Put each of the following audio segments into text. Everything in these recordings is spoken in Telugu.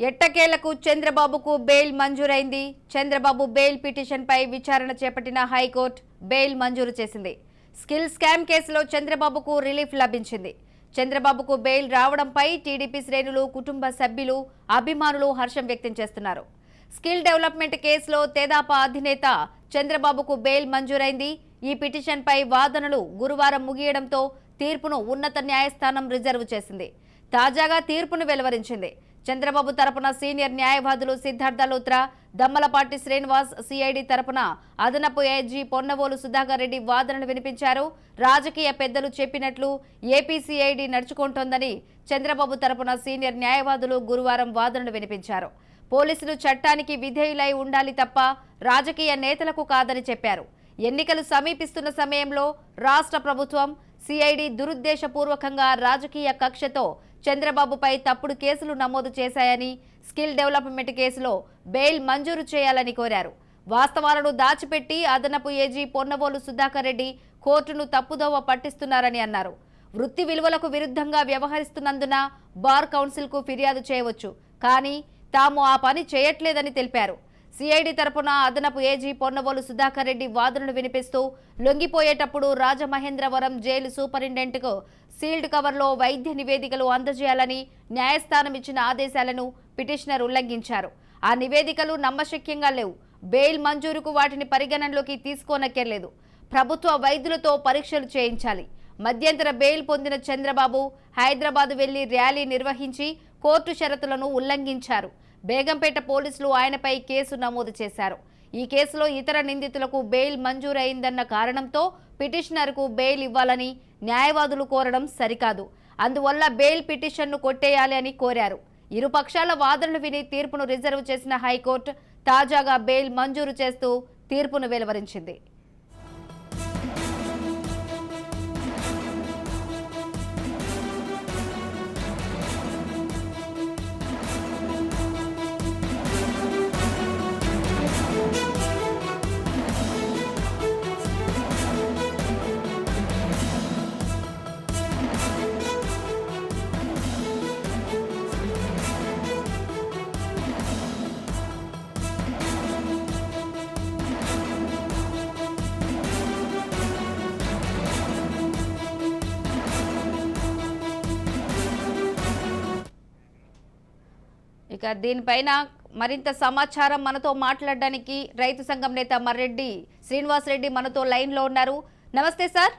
ఎట్టకేలకు చంద్రబాబుకు బెయిల్ మంజూరైంది. చంద్రబాబు బెయిల్ పిటిషన్పై విచారణ చేపట్టిన హైకోర్టు బెయిల్ మంజూరు చేసింది. స్కిల్ స్కామ్ కేసులో చంద్రబాబుకు రిలీఫ్ లభించింది. చంద్రబాబుకు బెయిల్ రావడంపై టీడీపీ శ్రేణులు, కుటుంబ సభ్యులు, అభిమానులు హర్షం వ్యక్తం చేస్తున్నారు. స్కిల్ డెవలప్మెంట్ కేసులో తెదాపా అధినేత చంద్రబాబుకు బెయిల్ మంజూరైంది. ఈ పిటిషన్పై వాదనలు గురువారం ముగియడంతో తీర్పును ఉన్నత న్యాయస్థానం రిజర్వ్ చేసింది. తాజాగా తీర్పును వెలువరించింది. చంద్రబాబు తరపున సీనియర్ న్యాయవాదులు సిద్ధార్థ లూత్రా, దమ్మలపాటి శ్రీనివాస్, సిఐడి తరపున అదనపు ఏజీ పొన్నవోలు సుధాకర్ రెడ్డి వాదనలు వినిపించారు. రాజకీయ పెద్దలు చెప్పినట్లు ఏపీ సిఐడి నడుచుకుంటోందని చంద్రబాబు తరపున సీనియర్ న్యాయవాదులు గురువారం వాదనలు వినిపించారు. పోలీసులు చట్టానికి విధేయులై ఉండాలి తప్ప రాజకీయ నేతలకు కాదని చెప్పారు. ఎన్నికలు సమీపిస్తున్న సమయంలో రాష్ట్ర ప్రభుత్వం, సిఐడి దురుద్దేశపూర్వకంగా రాజకీయ కక్షతో చంద్రబాబుపై తప్పుడు కేసులు నమోదు చేశాయని, స్కిల్ డెవలప్మెంట్ కేసులో బెయిల్ మంజూరు చేయాలని కోరారు. వాస్తవాలను దాచిపెట్టి అదనపు ఏజీ పొన్నవోలు సుధాకర్ రెడ్డి కోర్టును తప్పుదోవ పట్టిస్తున్నారని అన్నారు. వృత్తి విలువలకు విరుద్ధంగా వ్యవహరిస్తున్నందున బార్ కౌన్సిల్కు ఫిర్యాదు చేయవచ్చు, కానీ తాము ఆ పని చేయట్లేదని తెలిపారు. సిఐడి తరపున అదనపు ఏజీ పొన్నవోలు సుధాకర్ రెడ్డి వాదనలు వినిపిస్తూ లొంగిపోయేటప్పుడు రాజమహేంద్రవరం జైలు సూపరింటెండెంట్కు సీల్డ్ కవర్లో వైద్య నివేదికలు అందజేయాలని న్యాయస్థానం ఇచ్చిన ఆదేశాలను పిటిషనర్ ఉల్లంఘించారు. ఆ నివేదికలు నమ్మశక్యంగా లేవు. బెయిల్ మంజూరుకు వాటిని పరిగణనలోకి తీసుకోనక్కర్లేదు. ప్రభుత్వ వైద్యులతో పరీక్షలు చేయించాలి. మధ్యంతర బెయిల్ పొందిన చంద్రబాబు హైదరాబాద్ వెళ్లి ర్యాలీ నిర్వహించి కోర్టు షరతులను ఉల్లంఘించారు. బేగంపేట పోలీసులు ఆయనపై కేసు నమోదు చేశారు. ఈ కేసులో ఇతర నిందితులకు బెయిల్ మంజూరైందన్న కారణంతో పిటిషనర్కు బెయిల్ ఇవ్వాలని న్యాయవాదులు కోరడం సరికాదు. అందువల్ల బెయిల్ పిటిషన్ను కొట్టేయాలి అని కోరారు. ఇరు పక్షాల వాదనలు విని తీర్పును రిజర్వ్ చేసిన హైకోర్టు తాజాగా బెయిల్ మంజూరు చేస్తూ తీర్పును వెలువరించింది. ఇక దీనిపైన మరింత సమాచారం మనతో మాట్లాడడానికి రైతు సంఘం నేత మర్రెడ్డి శ్రీనివాస్ రెడ్డి మనతో లైన్ లో ఉన్నారు. నమస్తే సార్.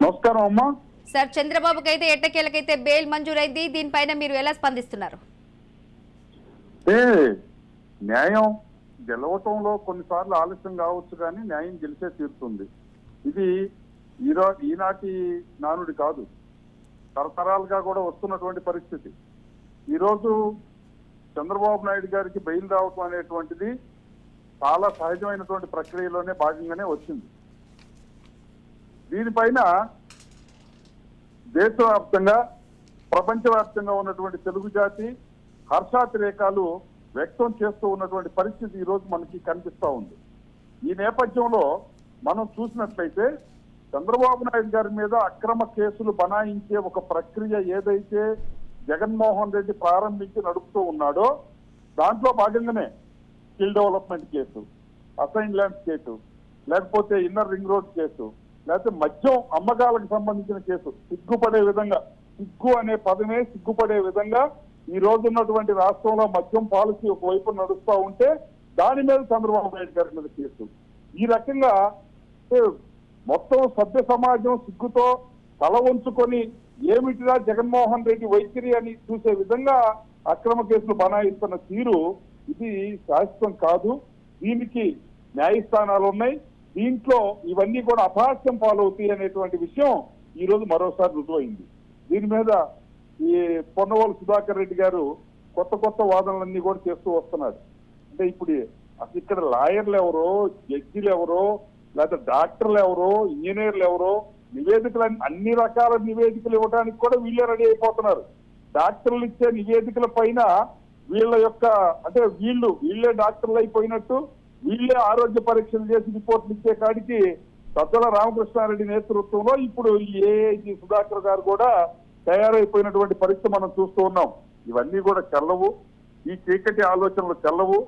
నమస్కారం అమ్మా. సార్, చంద్రబాబుకి అయితే ఎట్టకేలకైతే బెయిల్ మంజూరైంది. దీనిపైన మీరు ఎలా స్పందిస్తున్నారు? న్యాయం గెలవటంలో కొన్నిసార్లు ఆలస్యం కావచ్చు, కానీ న్యాయం గెలిచే తీరుతుంది. ఇది ఈనాటి నానుడి కాదు, తరతరాలుగా కూడా వస్తున్నటువంటి పరిస్థితి. ఈరోజు చంద్రబాబు నాయుడు గారికి బెయిల్ రావటం అనేటువంటిది చాలా సహజమైనటువంటి ప్రక్రియలోనే భాగంగానే వచ్చింది. దీనిపైన దేశవ్యాప్తంగా, ప్రపంచవ్యాప్తంగా ఉన్నటువంటి తెలుగు జాతి హర్షాతిరేకాలు వ్యక్తం చేస్తూ ఉన్నటువంటి పరిస్థితి ఈరోజు మనకి కనిపిస్తూ ఉంది. ఈ నేపథ్యంలో మనం చూసినట్లయితే చంద్రబాబు నాయుడు గారి మీద అక్రమ కేసులు బనాయించే ఒక ప్రక్రియ ఏదైతే జగన్మోహన్ రెడ్డి ప్రారంభించి నడుపుతూ ఉన్నాడో దాంట్లో భాగంగానే skill development case, assign lands case, లేకపోతే ఇన్నర్ రింగ్ రోడ్ కేసు, లేకపోతే మద్యం అమ్మకాలకు సంబంధించిన కేసు, సిగ్గుపడే విధంగా, సిగ్గు అనే పదమే సిగ్గుపడే విధంగా ఈ రోజు ఉన్నటువంటి రాష్ట్రంలో మద్యం పాలసీ ఒకవైపు నడుస్తూ ఉంటే దాని మీద చంద్రబాబు నాయుడు గారి మీద కేసు. ఈ రకంగా మొత్తం సభ్య సమాజం సిగ్గుతో తల వంచుకొని ఏమిటిరా జగన్మోహన్ రెడ్డి వైఖరి అని చూసే విధంగా అక్రమ కేసులు బనాయిస్తున్న తీరు ఇది శాశ్వతం కాదు. దీనికి న్యాయస్థానాలు ఉన్నాయి. దీంట్లో ఇవన్నీ కూడా అపహాస్యం పాలవుతాయి అనేటువంటి విషయం ఈ రోజు మరోసారి రుజువైంది. దీని మీద ఈ పొన్నవోలు సుధాకర్ రెడ్డి గారు కొత్త వాదనలన్నీ కూడా చేస్తూ వస్తున్నాడు. అంటే ఇప్పుడు అసలు ఇక్కడ లాయర్లు ఎవరో, జడ్జిలు ఎవరో, లేకపోతే డాక్టర్లు ఎవరో, ఇంజనీర్లు ఎవరో, నివేదికలు అన్ని రకాల నివేదికలు ఇవ్వడానికి కూడా వీళ్ళే రెడీ అయిపోతున్నారు. డాక్టర్లు ఇచ్చే నివేదికల పైన వీళ్ళ యొక్క అంటే వీళ్ళే డాక్టర్లు అయిపోయినట్టు, వీళ్ళే ఆరోగ్య పరీక్షలు చేసి రిపోర్ట్లు ఇచ్చే కాడికి సజ్జల రామకృష్ణారెడ్డి నేతృత్వంలో ఇప్పుడు ఏఐజీ సుధాకర్ గారు కూడా తయారైపోయినటువంటి పరిస్థితి మనం చూస్తూ ఉన్నాం. ఇవన్నీ కూడా చెల్లవు. ఈ చీకటి ఆలోచనలు చెల్లవు.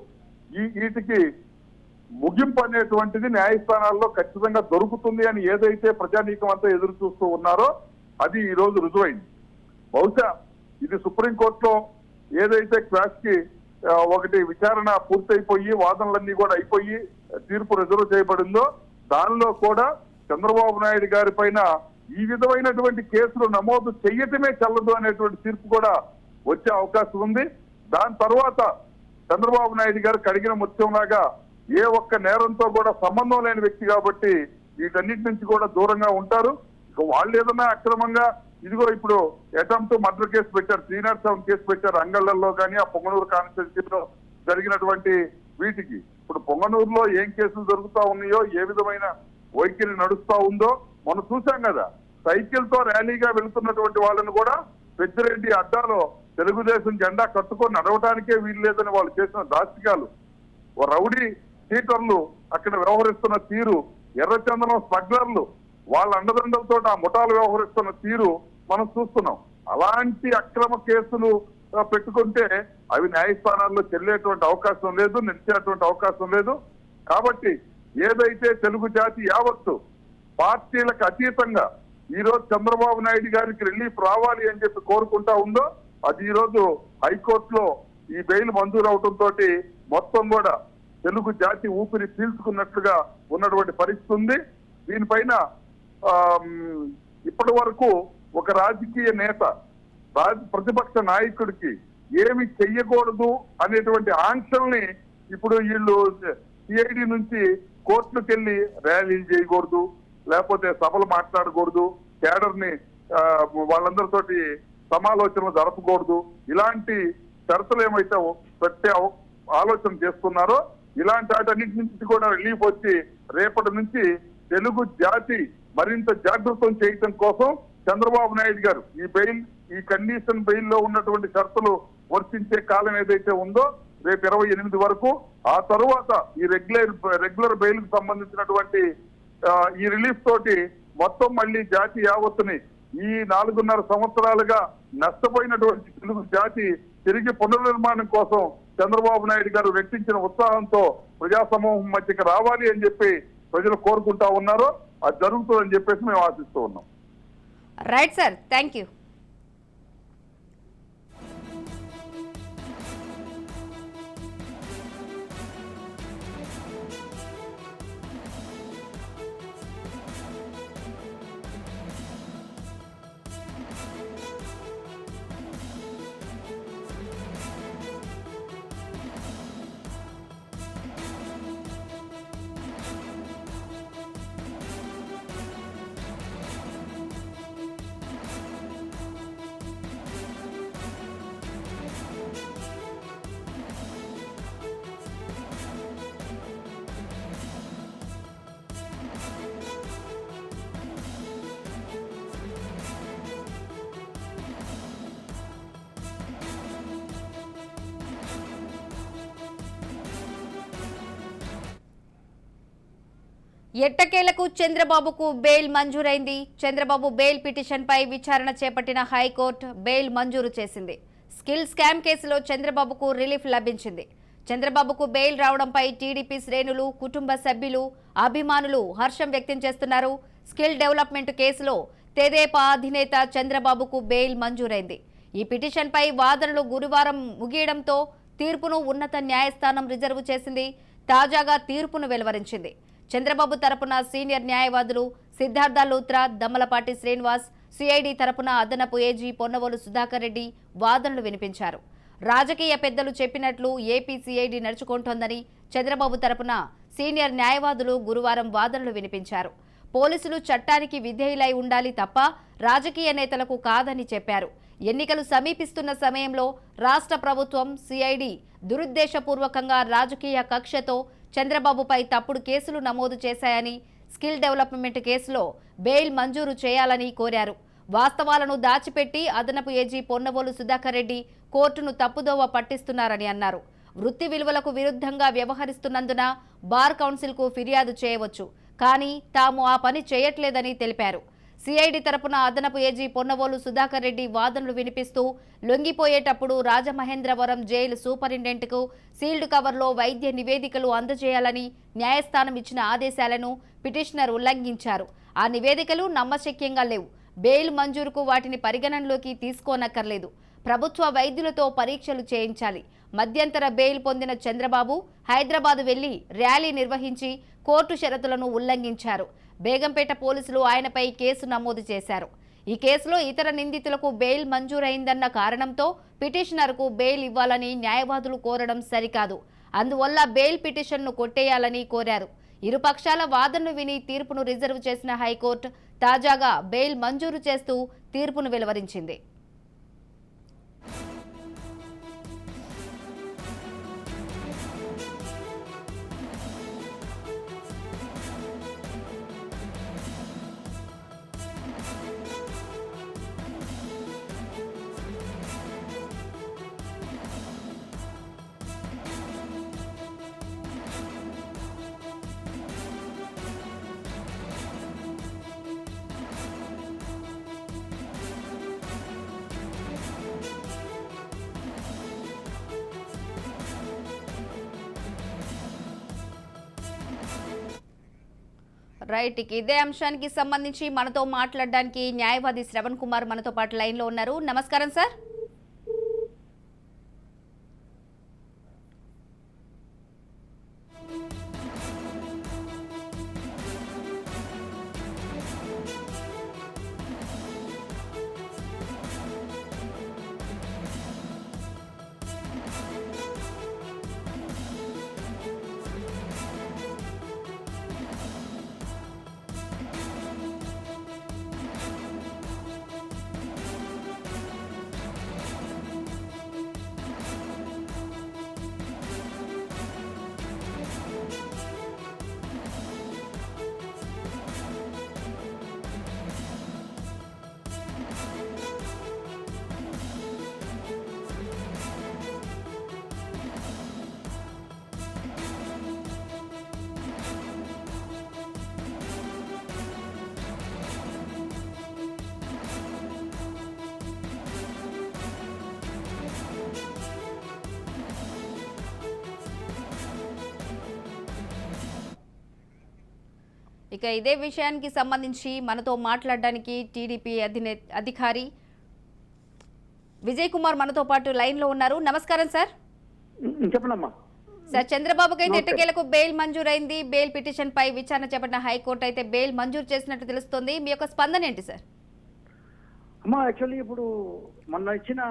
వీటికి ముగింపు అనేటువంటిది న్యాయస్థానాల్లో ఖచ్చితంగా దొరుకుతుంది అని ఏదైతే ప్రజానీకం అంతా ఎదురు చూస్తూ ఉన్నారో అది ఈ రోజు రుజువైంది. బహుశా ఇది సుప్రీంకోర్టులో ఏదైతే క్లాస్ కి ఒకటి విచారణ పూర్తయిపోయి వాదనలన్నీ కూడా అయిపోయి తీర్పు రిజర్వ్ చేయబడిందో దానిలో కూడా చంద్రబాబు నాయుడు గారి పైన ఈ విధమైనటువంటి కేసులు నమోదు చెయ్యటమే చెల్లదు అనేటువంటి తీర్పు కూడా వచ్చే అవకాశం ఉంది. దాని తర్వాత చంద్రబాబు నాయుడు గారు కడిగిన ముత్యంలాగా ఏ ఒక్క నేరంతో కూడా సంబంధం లేని వ్యక్తి కాబట్టి వీటన్నిటి నుంచి కూడా దూరంగా ఉంటారు. ఇక వాళ్ళు ఏదైనా అక్రమంగా ఇదిగో ఇప్పుడు అటెంప్ట్ మర్డర్ కేసు పెట్టారు, 307 కేసు పెట్టారు అంగళ్ళల్లో కానీ ఆ పొంగనూరు కాన్స్టిట్యూన్సీలో జరిగినటువంటి వీటికి. ఇప్పుడు పొంగనూరులో ఏం కేసులు జరుగుతా ఉన్నాయో ఏ విధమైన వైఖరి నడుస్తా ఉందో మనం చూసాం కదా. సైకిల్ తో ర్యాలీగా వెళుతున్నటువంటి వాళ్ళని కూడా పెద్దిరెడ్డి అడ్డాలో తెలుగుదేశం జెండా కట్టుకొని నడవడానికే వీలు లేదని వాళ్ళు చేసిన దాష్టికాలు, రౌడీ సీటర్లు అక్కడ వ్యవహరిస్తున్న తీరు, ఎర్రచందనం స్మగ్లర్లు వాళ్ళ అండదండలతో ఆ ముఠాలు వ్యవహరిస్తున్న తీరు మనం చూస్తున్నాం. అలాంటి అక్రమ కేసులు పెట్టుకుంటే అవి న్యాయస్థానాల్లో చెల్లేటువంటి అవకాశం లేదు, నిలిచేటువంటి అవకాశం లేదు. కాబట్టి ఏదైతే తెలుగు జాతి యావత్తు పార్టీలకు అతీతంగా ఈ రోజు చంద్రబాబు నాయుడు గారికి రిలీఫ్ రావాలి అని చెప్పి కోరుకుంటా ఉందో అది ఈ రోజు హైకోర్టులో ఈ బెయిల్ మంజూరు అవడంతో మొత్తం కూడా తెలుగు జాతి ఊపిరి పీల్చుకున్నట్లుగా ఉన్నటువంటి పరిస్థితి ఉంది. దీనిపైన ఇప్పటి వరకు ఒక రాజకీయ నేత ప్రతిపక్ష నాయకుడికి ఏమి చెయ్యకూడదు అనేటువంటి ఆంక్షల్ని ఇప్పుడు వీళ్ళు సిఐడి నుంచి కోర్టులకు వెళ్ళి ర్యాలీలు చేయకూడదు, లేకపోతే సభలు మాట్లాడకూడదు, కేడర్ ని వాళ్ళందరితోటి సమాలోచనలు జరపకూడదు, ఇలాంటి షరతులు ఏమైతే పెట్టే ఆలోచన చేస్తున్నారో ఇలాంటి వాటన్నిటి నుంచి కూడా రిలీఫ్ వచ్చి రేపటి నుంచి తెలుగు జాతి మరింత జాగృతం చేయటం కోసం చంద్రబాబు నాయుడు గారు ఈ కండిషన్ బెయిల్లో ఉన్నటువంటి షరతులు వర్తించే కాలం ఏదైతే ఉందో రేపు 28 వరకు, ఆ తరువాత ఈ రెగ్యులర్ బెయిల్ కు సంబంధించినటువంటి ఈ రిలీఫ్ తోటి మొత్తం మళ్ళీ జాతి యావత్తుని ఈ 4.5 సంవత్సరాలుగా నష్టపోయినటువంటి తెలుగు జాతి తిరిగి పునర్నిర్మాణం కోసం చంద్రబాబు నాయుడు గారు వ్యక్తించిన ఉత్సాహంతో ప్రజా సమూహం మధ్యకి రావాలి అని చెప్పి ప్రజలు కోరుకుంటా ఉన్నారో అది జరుగుతుందని చెప్పేసి మేము ఆశిస్తూ ఉన్నాం. Right sir, thank you. ఎట్టకేలకు చంద్రబాబుకు బెయిల్ మంజూరైంది. చంద్రబాబు బెయిల్ పిటిషన్పై విచారణ చేపట్టిన హైకోర్టు బెయిల్ మంజూరు చేసింది. స్కిల్ స్కామ్ కేసులో చంద్రబాబుకు రిలీఫ్ లభించింది. చంద్రబాబుకు బెయిల్ రావడంపై టీడీపీ శ్రేణులు, కుటుంబ సభ్యులు, అభిమానులు హర్షం వ్యక్తం చేస్తున్నారు. స్కిల్ డెవలప్మెంట్ కేసులో తెదేపా అధినేత చంద్రబాబుకు బెయిల్ మంజూరైంది. ఈ పిటిషన్పై వాదనలు గురువారం ముగియడంతో తీర్పును ఉన్నత న్యాయస్థానం రిజర్వ్ చేసింది. తాజాగా తీర్పును వెలువరించింది. చంద్రబాబు తరపున సీనియర్ న్యాయవాదులు సిద్ధార్థ లూత్రా, దమ్మలపాటి శ్రీనివాస్, సిఐడి తరపున అదనపు ఏజీ పొన్నవోలు సుధాకర్ రెడ్డి వాదనలు వినిపించారు. రాజకీయ పెద్దలు చెప్పినట్లు ఏపీ సిఐడి నడుచుకుంటోందని చంద్రబాబు తరపున సీనియర్ న్యాయవాదులు గురువారం వాదనలు వినిపించారు. పోలీసులు చట్టానికి విధేయులై ఉండాలి తప్ప రాజకీయ నేతలకు కాదని చెప్పారు. ఎన్నికలు సమీపిస్తున్న సమయంలో రాష్ట్ర ప్రభుత్వం, సిఐడి దురుద్దేశపూర్వకంగా రాజకీయ కక్షతో చంద్రబాబుపై తప్పుడు కేసులు నమోదు చేశాయని, స్కిల్ డెవలప్మెంట్ కేసులో బెయిల్ మంజూరు చేయాలని కోరారు. వాస్తవాలను దాచిపెట్టి అదనపు ఏజీ పొన్నవోలు సుధాకర్ రెడ్డి కోర్టును తప్పుదోవ పట్టిస్తున్నారని అన్నారు. వృత్తి విలువలకు విరుద్ధంగా వ్యవహరిస్తున్నందున బార్ కౌన్సిల్కు ఫిర్యాదు చేయవచ్చు, కానీ తాము ఆ పని చేయట్లేదని తెలిపారు. సిఐడి తరపున అదనపు ఏజీ పొన్నవోలు సుధాకర్ రెడ్డి వాదనలు వినిపిస్తూ లొంగిపోయేటప్పుడు రాజమహేంద్రవరం జైలు సూపరింటెండెంట్కు సీల్డ్ కవర్లో వైద్య నివేదికలు అందజేయాలని న్యాయస్థానం ఇచ్చిన ఆదేశాలను పిటిషనర్ ఉల్లంఘించారు. ఆ నివేదికలు నమ్మశక్యంగా లేవు. బెయిల్ మంజూరుకు వాటిని పరిగణనలోకి తీసుకోనక్కర్లేదు. ప్రభుత్వ వైద్యులతో పరీక్షలు చేయించాలి. మధ్యంతర బెయిల్ పొందిన చంద్రబాబు హైదరాబాద్ వెళ్లి ర్యాలీ నిర్వహించి కోర్టు షరతులను ఉల్లంఘించారు. బేగంపేట పోలీసులు ఆయనపై కేసు నమోదు చేశారు. ఈ కేసులో ఇతర నిందితులకు బెయిల్ మంజూరైందన్న కారణంతో పిటిషనర్కు బెయిల్ ఇవ్వాలని న్యాయవాదులు కోరడం సరికాదు. అందువల్ల బెయిల్ పిటిషన్ను కొట్టేయాలని కోరారు. ఇరుపక్షాల వాదనలు విని తీర్పును రిజర్వ్ చేసిన హైకోర్టు తాజాగా బెయిల్ మంజూరు చేస్తూ తీర్పును వెలువరించింది. రైట్, ఇదే అంశానికి సంబంధించి మనతో మాట్లాడడానికి న్యాయవాది శ్రవణ్ కుమార్ మనతో పాటు లైన్ లో ఉన్నారు. నమస్కారం సార్. ఇక ఇదే విషయానికి సంబంధించి మనతో మాట్లాడడానికి టీడీపీ అధికారి విజయ్ కుమార్ మనతో పాటు లైన్ లో ఉన్నారు. నమస్కారం సార్. చెప్పండమ్మా. సార్, చంద్రబాబుకి అయితే ఎట్టకేలకు బెయిల్ మంజూరైంది. బెయిల్ పిటిషన్ పై విచారణ చేపట్టిన హైకోర్టు అయితే బెయిల్ మంజూరు చేసినట్టు తెలుస్తోంది. మీ యొక్క స్పందన ఏంటి సార్? అమ్మా, యాక్చువల్లీ ఇప్పుడు మొన్న ఇచ్చిన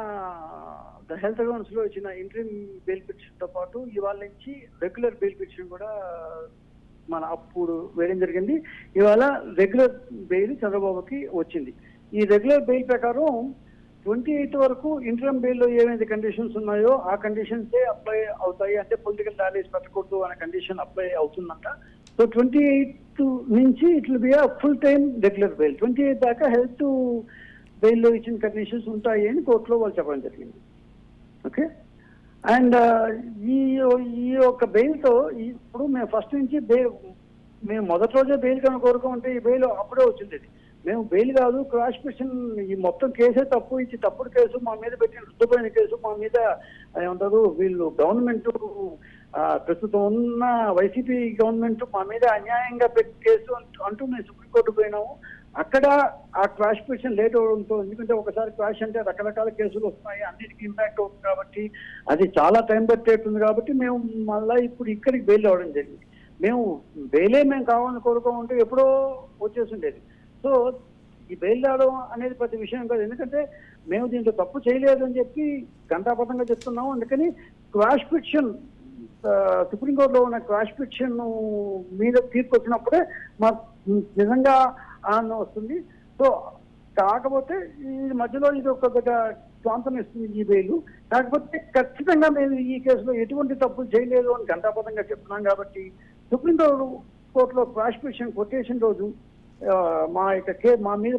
ద హెల్త్ అకౌంట్స్ లో ఇచ్చిన ఇంట్రీమ్ బెయిల్ పిటిషన్ తో పాటు ఇవాళ నుంచి రెగ్యులర్ బెయిల్ పిటిషన్ కూడా మన అప్పుడు వేయడం జరిగింది. ఇవాళ రెగ్యులర్ బెయిల్ చంద్రబాబుకి వచ్చింది. ఈ రెగ్యులర్ బెయిల్ ప్రకారం 28 వరకు ఇంటర్మ్ బెయిల్లో ఏమైతే కండిషన్స్ ఉన్నాయో ఆ కండిషన్సే అప్లై అవుతాయి. అంటే పొలిటికల్ ర్యాలీస్ పెట్టకూడదు అనే కండిషన్ అప్లై అవుతుందంట. సో 28 నుంచి it will be full time regular bail. 28 దాకా హెల్త్ బెయిల్లో ఇచ్చిన కండిషన్స్ ఉంటాయి అని కోర్టులో వాళ్ళు చెప్పడం జరిగింది. ఓకే. అండ్ ఈ యొక్క బెయిల్తో ఇప్పుడు మేము ఫస్ట్ నుంచి మేము మొదటి రోజే బెయిల్ కనుక కోరుకుంటే ఈ బెయిల్ అప్పుడే వచ్చింది. మేము బెయిల్ కాదు, క్రాష్ పిటిషన్, ఈ మొత్తం కేసే తప్పు, ఇచ్చి తప్పుడు కేసు మా మీద పెట్టిన రుద్దుపోయిన కేసు మా మీద ఏమంటారు వీళ్ళు గవర్నమెంట్ ప్రస్తుతం ఉన్న వైసీపీ గవర్నమెంట్ మా మీద అన్యాయంగా పెట్టి కేసు అంటూ మేము సుప్రీంకోర్టు పోయినాము. అక్కడ ఆ క్రాష్ పిటిషన్ లేట్ అవడంతో, ఎందుకంటే ఒకసారి క్రాష్ అంటే రకరకాల కేసులు వస్తున్నాయి, అన్నిటికీ ఇంపాక్ట్ అవుతుంది కాబట్టి అది చాలా టైం పట్టేస్తుంది. కాబట్టి మేము మళ్ళీ ఇప్పుడు ఇక్కడికి బెయిల్ అవ్వడం జరిగింది. మేము మేము కావాలని కోరుకోమంటే ఎప్పుడో వచ్చేసిండేది. సో ఈ బెయిల్ రావడం అనేది ప్రతి విషయం కాదు, ఎందుకంటే మేము దీంట్లో తప్పు చేయలేదు అని చెప్పి ఘంటాపథంగా చెప్తున్నాము. అందుకని క్రాష్ పిటిషన్ సుప్రీంకోర్టులో ఉన్న క్రాష్ పిటిషన్ మీద తీర్పు వచ్చినప్పుడే మాకు నిజంగా ఆనందం వస్తుంది. సో కాకపోతే ఈ మధ్యలో ఇది ఒక స్వాంతం ఇస్తుంది ఈ బెయిల్. కాకపోతే ఖచ్చితంగా మేము ఈ కేసులో ఎటువంటి తప్పులు చేయలేదు అని ఘంటాపథంగా చెప్తున్నాం. కాబట్టి సుప్రీంకోర్టులో క్రాష్ పిటిషన్ కొటేషన్ రోజు మా మీద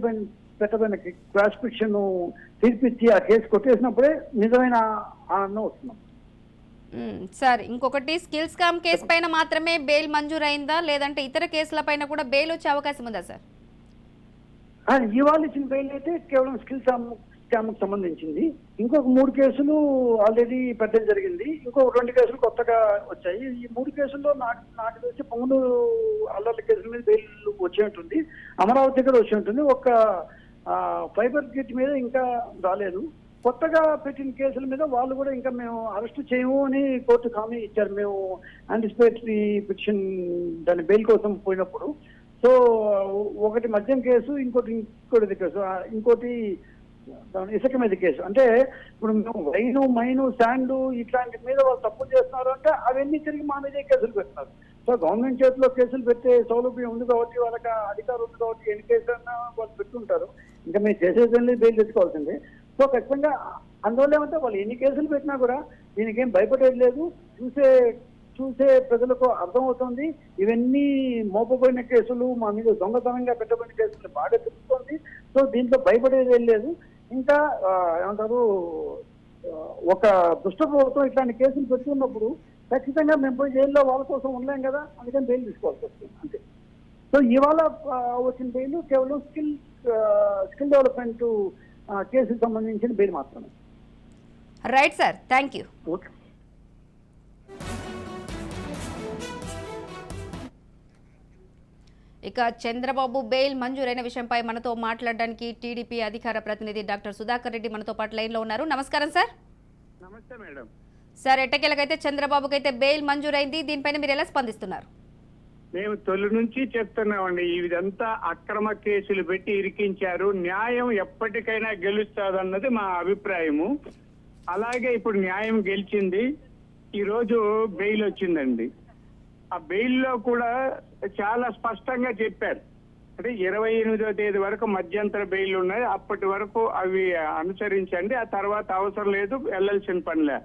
పెట్టబడిన క్రాష్ పిటిషన్ తీర్పిచ్చి ఆ కేసు కొట్టేసినప్పుడే నిజమైన ఆనందం వస్తున్నాం. సార్, ఇంకొకటి, స్కిల్ స్కామ్ కేసు పైన మాత్రమే బెయిల్ మంజూరు అయిందా, లేదంటే ఇతర కేసుల పైన కూడా బెయిల్ వచ్చే అవకాశం ఉందా సార్? ఇవాళ ఇచ్చిన బెయిల్ అయితే కేవలం స్కిల్ స్కామ్కి సంబంధించింది. ఇంకొక 3 కేసులు ఆల్రెడీ పెట్టడం జరిగింది. ఇంకో 2 కేసులు కొత్తగా వచ్చాయి. ఈ 3 కేసుల్లో నాటి వచ్చి పొంగనూరు అల్లర్ల కేసుల మీద బెయిల్ వచ్చి ఉంటుంది, అమరావతి దగ్గర వచ్చి ఉంటుంది. ఒక ఫైబర్ గిట్ మీద ఇంకా రాలేదు. కొత్తగా పెట్టిన కేసుల మీద వాళ్ళు కూడా ఇంకా మేము అరెస్ట్ చేయము అని కోర్టుకు హామీ ఇచ్చారు. మేము యాంటిసిపేటరీ పిటిషన్ దాని బెయిల్ కోసం పోయినప్పుడు. సో ఒకటి మద్యం కేసు, ఇంకోటి కేసు, ఇంకోటి ఇసుక మీద కేసు. అంటే ఇప్పుడు మేము వైను మైను శాండ్ ఇట్లాంటి మీద వాళ్ళు తప్పు చేస్తున్నారు అంటే అవన్నీ తిరిగి మా మీదే కేసులు పెడుతున్నారు. సో గవర్నమెంట్ చేతిలో కేసులు పెట్టే సౌలభ్యం ఉంది కాబట్టి, వాళ్ళకి అధికారం ఉంది కాబట్టి ఎన్ని కేసులు అన్నా వాళ్ళు పెట్టుకుంటారు. ఇంకా మేము చేసేదాన్ని బెయిల్ తెచ్చుకోవాల్సిందే. సో ఖచ్చితంగా అందువల్ల ఏమంటే వాళ్ళు ఎన్ని కేసులు పెట్టినా కూడా దీనికేం భయపడేది లేదు. చూసే ప్రజలకు అర్థమవుతుంది ఇవన్నీ మోపబడిన కేసులు, మా మీద దొంగతనంగా పెట్టబడిన కేసులు బాగా తెలుస్తుంది. సో దీంట్లో భయపడేది లేదు. ఇంకా ఏమంటారు, ఒక దుష్ట ప్రభుత్వం ఇట్లాంటి కేసులు పెట్టుకున్నప్పుడు ఖచ్చితంగా మేము పోయి జైల్లో వాళ్ళ కోసం ఉండలేం కదా, అందుకని బెయిల్ తీసుకోవాల్సి వస్తుంది అంతే. సో ఇవాళ వచ్చిన బెయిల్ కేవలం స్కిల్ డెవలప్మెంట్ కేసుకు సంబంధించిన బెయిల్ మాత్రమే. Right sir, thank you. Okay. ఇక చంద్రబాబు బెయిల్ మంజూరైన విషయంపై మనతో మాట్లాడడానికి టీడీపీ అధికార ప్రతినిధి డాక్టర్ సుధాకర్ రెడ్డి మనతో పాటు లైన్లో ఉన్నారు. నమస్కారం సార్. నమస్తే మేడం. సార్, ఎట్టకేలకైతే చంద్రబాబుకి అయితే బెయిల్ మంజూరైంది, దీనిపైన మీరు ఎలా స్పందిస్తున్నారు? మేము తొలి నుంచి చెప్తున్నామండి, ఇదంతా అక్రమ కేసులు పెట్టి ఇరికించారు, న్యాయం ఎప్పటికైనా గెలుస్తాదన్నది మా అభిప్రాయము. అలాగే ఇప్పుడు న్యాయం గెలిచింది, ఈరోజు బెయిల్ వచ్చిందండి. ఆ బెయిల్లో కూడా చాలా స్పష్టంగా చెప్పారు, అంటే 28వ తేదీ వరకు మధ్యంతర బెయిల్ ఉన్నాయి, అప్పటి వరకు అవి అనుసరించండి, ఆ తర్వాత అవసరం లేదు, వెళ్ళాల్సిన పనిలే.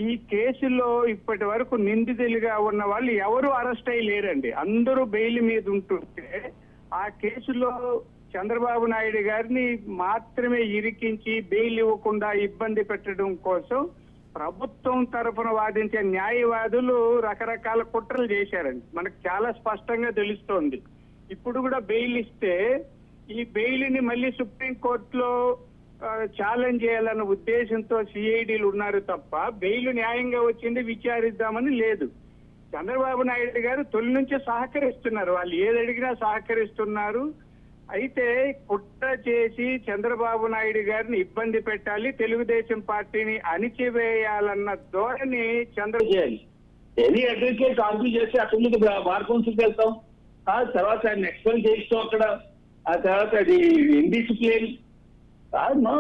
ఈ కేసులో ఇప్పటి వరకు నిందితులుగా ఉన్న వాళ్ళు ఎవరు అరెస్ట్ అయ్యి లేరండి, అందరూ బెయిల్ మీద ఉంటుంటే ఆ కేసులో చంద్రబాబు నాయుడు గారిని మాత్రమే ఇరికించి బెయిల్ ఇవ్వకుండా ఇబ్బంది పెట్టడం కోసం ప్రభుత్వం తరఫున వాదించే న్యాయవాదులు రకరకాల కుట్రలు చేశారండి. మనకు చాలా స్పష్టంగా తెలుస్తోంది. ఇప్పుడు కూడా బెయిల్ ఇస్తే ఈ బెయిల్ని మళ్ళీ సుప్రీంకోర్టులో ఛాలెంజ్ చేయాలన్న ఉద్దేశంతో సిఐడీలు ఉన్నారు తప్ప బెయిల్ న్యాయంగా వచ్చింది విచారిద్దామని లేదు. చంద్రబాబు నాయుడు గారు తొలి నుంచి సహకరిస్తున్నారు, వాళ్ళు ఏది అడిగినా సహకరిస్తున్నారు. అయితే కుట్ర చేసి చంద్రబాబు నాయుడు గారిని ఇబ్బంది పెట్టాలి, తెలుగుదేశం పార్టీని అణిచివేయాలన్న ధోరణి చేయాలి. ఎనీ అడ్వకేట్ ఆర్గ్యూ చేసి అక్కడ నుంచి బార్ కౌన్సిల్కి వెళ్తాం, ఆ తర్వాత ఆయన ఎక్స్ప్లెయిన్ చేస్తాం అక్కడ, ఆ తర్వాత అది indiscipline. No.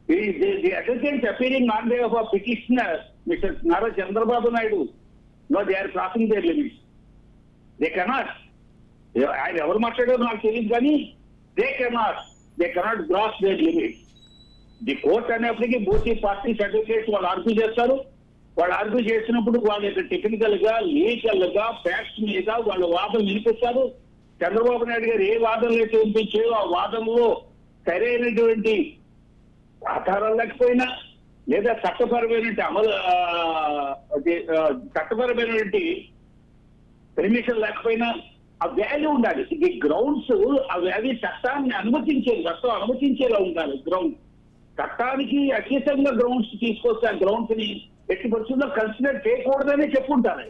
The advocates appearing on behalf of petitioner, Mr. Nara Chandrababu Naidu, no, they are crossing their limits. They cannot. ఆయన ఎవరు మాట్లాడారో నాకు తెలియదు కానీ they cannot cross their limits. The court అనేప్పటికీ బోత్ పార్టీస్ అడ్వకేట్స్ వాళ్ళు ఆర్గ్యూ చేస్తారు. వాళ్ళు ఆర్గ్యూ చేసినప్పుడు వాళ్ళ యొక్క టెక్నికల్ గా, లీగల్ గా, ఫ్యాక్ట్స్ మీద వాళ్ళ వాదన వినిపిస్తారు. చంద్రబాబు నాయుడు గారు ఏ వాదనలు అయితే వినిపించాయో ఆ వాదనలో సరైనటువంటి ఆధారాలు లేకపోయినా లేదా చట్టపరమైనటువంటి పర్మిషన్ లేకపోయినా ఆ వాల్యూ ఉండాలి. ఈ గ్రౌండ్స్ అవి చట్టాన్ని చట్టం అనుమతించేలా ఉండాలి. గ్రౌండ్ చట్టానికి అతీతంగా గ్రౌండ్స్ తీసుకొస్తే ఆ గ్రౌండ్స్ ని ఎట్టి పరిస్థితుల్లో కన్సిడర్ చేయకూడదనే చెప్పుంటారు.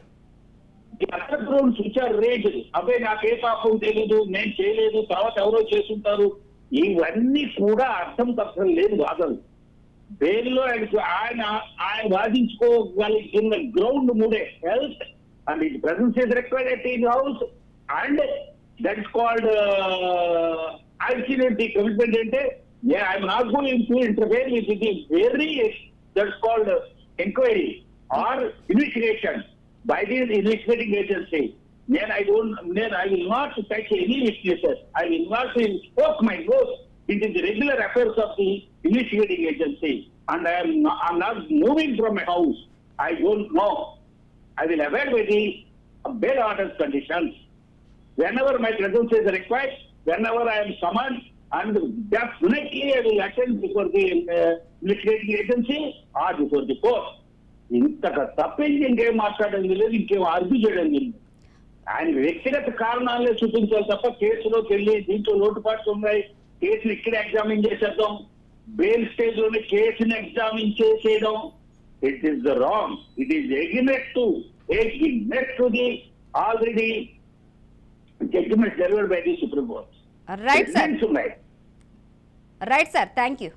ఈ అదర్ గ్రౌండ్స్ విచార్ రేజ్, అబ్బాయి నాకే పాపం తెలీదు, నేను చేయలేదు, తర్వాత ఎవరో చేస్తుంటారు, ఇవన్నీ కూడా అర్థం తప్పడం లేదు వాదనలు. బెయిల్లో ఆయన వాదించుకోగలిగిన గ్రౌండ్ మూడే: health and it presence is required at in house and that is called accident. Commitment అంటే I'm not going to interfere with the very that is called enquiry or investigation by the investigating agency. I will not touch any witnesses. I will not poke my nose into the regular affairs of the investigating agency. And I'm not moving from my house. I don't know. I will abide by the bail order conditions. Whenever my presence is required, whenever I am summoned, and definitely I will attend before the investigating agency or before the court. ఇంతగా తప్పేంటి ఇంకేం మాట్లాడడం లేదు, ఇంకేం ఆర్గ్యూ చేయడం లేదు. ఆయన వ్యక్తిగత కారణాలే చూపించాలి తప్ప కేసులోకి వెళ్ళి దీంట్లో లోటుపాట్లు ఉన్నాయి, కేసులు ఇక్కడ ఎగ్జామిన్ చేసేద్దాం, బెయిల్ స్టేజ్ లోనే కేసుని ఎగ్జామిన్ చేసేయడం, it is the wrong. It is against to the already judgment delivered by the Supreme Court. Right sir, ఉన్నాయి. Right sir, thank you.